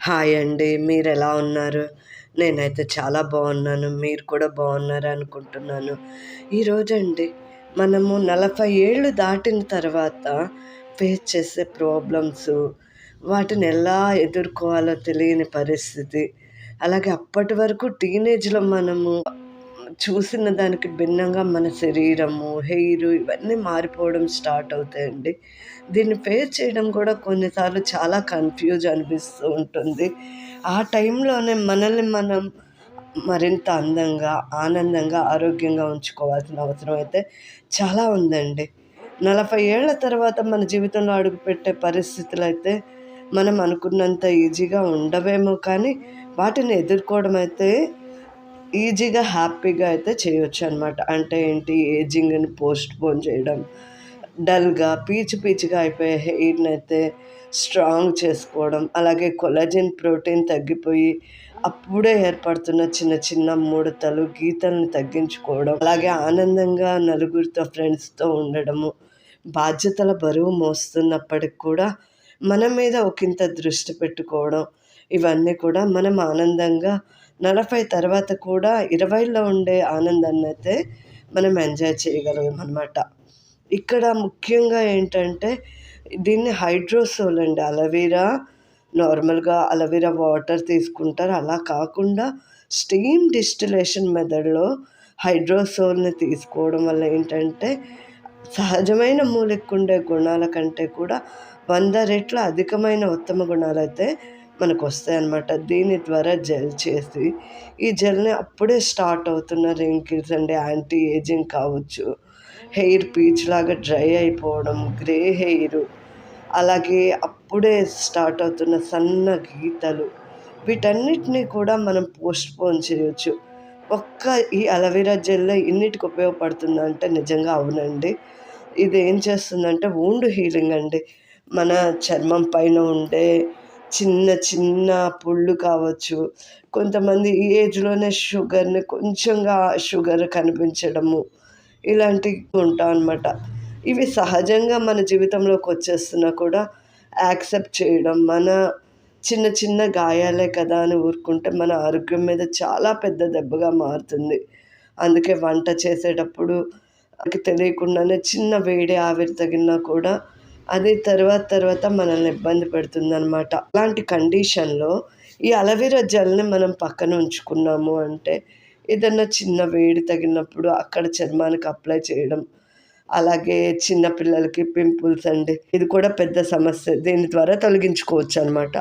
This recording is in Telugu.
హాయ్ అండి. మీరెలా ఉన్నారు? నేనైతే చాలా బావున్నాను. మీరు కూడా బావున్నారనుకుంటున్నాను. ఈరోజండి మనము 40 ఏళ్ళు దాటిన తర్వాత ఫేస్ చేసే ప్రాబ్లమ్సు, వాటిని ఎలా ఎదుర్కోవాలో తెలియని పరిస్థితి, అలాగే అప్పటి వరకు టీనేజ్‌లో మనము చూసిన దానికి భిన్నంగా మన శరీరము, హెయిరు ఇవన్నీ మారిపోవడం స్టార్ట్ అవుతాయండి. దీన్ని ఫేస్ చేయడం కూడా కొన్నిసార్లు చాలా కన్‌ఫ్యూజ్ అనిపిస్తూ ఉంటుంది. ఆ టైంలోనే మనల్ని మనం మరింత అందంగా, ఆనందంగా, ఆరోగ్యంగా ఉంచుకోవాల్సిన అవసరం అయితే చాలా ఉందండి. 40 ఏళ్ల తర్వాత మన జీవితంలో అడుగుపెట్టే పరిస్థితులైతే మనం అనుకున్నంత ఈజీగా ఉండవేమో కానీ, వాటిని ఎదుర్కోవడం అయితే ఈజీగా, హ్యాపీగా అయితే చేయొచ్చనమాట. అంటే ఏంటి, ఏజింగ్‌ని పోస్ట్‌పోన్ చేయడం, డల్‌గా, పీచు పీచుగా అయిపోయే హెయిర్‌నయితే స్ట్రాంగ్ చేసుకోవడం, అలాగే కొలాజన్ ప్రోటీన్ తగ్గిపోయి, అప్పుడే ఏర్పడుతున్న చిన్న చిన్న ముడతలు, గీతల్ని తగ్గించుకోవడం, అలాగే ఆనందంగా నలుగురితో, ఫ్రెండ్స్‌తో ఉండడము, బాధ్యతల బరువు మోస్తున్నప్పటికి కూడా మన మీద ఒకింత దృష్టి పెట్టుకోవడం, ఇవన్నీ కూడా మనం ఆనందంగా 40 తర్వాత కూడా 20లో ఉండే ఆనందాన్నయితే మనం ఎంజాయ్ చేయగలమనమాట. ఇక్కడ ముఖ్యంగా ఏంటంటే, దీన్ని హైడ్రోసోల్ అండి. నార్మల్‌గా అలోవెరా వాటర్ తీసుకుంటారు. అలా కాకుండా స్టీమ్ డిస్టిలేషన్ మెథడ్‌లో హైడ్రోసోల్‌ని తీసుకోవడం వల్ల ఏంటంటే, సహజమైన మూలికుండే గుణాల కంటే కూడా 100 రెట్లు అధికమైన ఉత్తమ గుణాలైతే మనకొస్తాయన్నమాట. దీని ద్వారా జెల్ చేసి, ఈ జెల్‌ని అప్పుడే స్టార్ట్ అవుతున్న రింకిల్స్ అండి, యాంటీ ఏజింగ్ కావచ్చు, హెయిర్ పీచ్‌లాగా డ్రై అయిపోవడం, గ్రే హెయిరు, అలాగే అప్పుడే స్టార్ట్ అవుతున్న సన్న గీతలు, వీటన్నిటిని కూడా మనం పోస్ట్‌పోన్ చేయొచ్చు. ఈ అలోవెరా జెల్ ఇన్నిటికి ఉపయోగపడుతుందా అంటే నిజంగా అవునండి. ఇది ఏం చేస్తుందంటే వూండ్ హీలింగ్ అండి. మన చర్మం పైన ఉండే చిన్న చిన్న పుళ్ళు కావచ్చు, కొంతమంది ఈ ఏజ్‌లోనే షుగర్ కనిపించడము, ఇలాంటివి ఉంటాయనమాట. ఇవి సహజంగా మన జీవితంలోకొచ్చేస్తున్నా కూడా యాక్సెప్ట్ చేయడం, మన చిన్న చిన్న గాయాలే కదా అని ఊరుకుంటే మన ఆరోగ్యం మీద చాలా పెద్ద దెబ్బగా మారుతుంది. అందుకే వంట చేసేటప్పుడు మనకి తెలియకుండానే చిన్న వేడి ఆవిరి తగిలినా కూడా అది తర్వాత మనల్ని ఇబ్బంది పెడుతుందనమాట. అలాంటి కండిషన్‌లో ఈ అలోవెరా జెల్‌ని మనం పక్కన ఉంచుకున్నాము అంటే, ఏదన్నా చిన్న వేడి తగిలినప్పుడు అక్కడ చర్మానికి అప్లై చేయడం. అలాగే చిన్న పిల్లలకి పింపుల్స్ అండి. ఇది కూడా పెద్ద సమస్య. దీని ద్వారా తొలగించుకోవచ్చనమాట.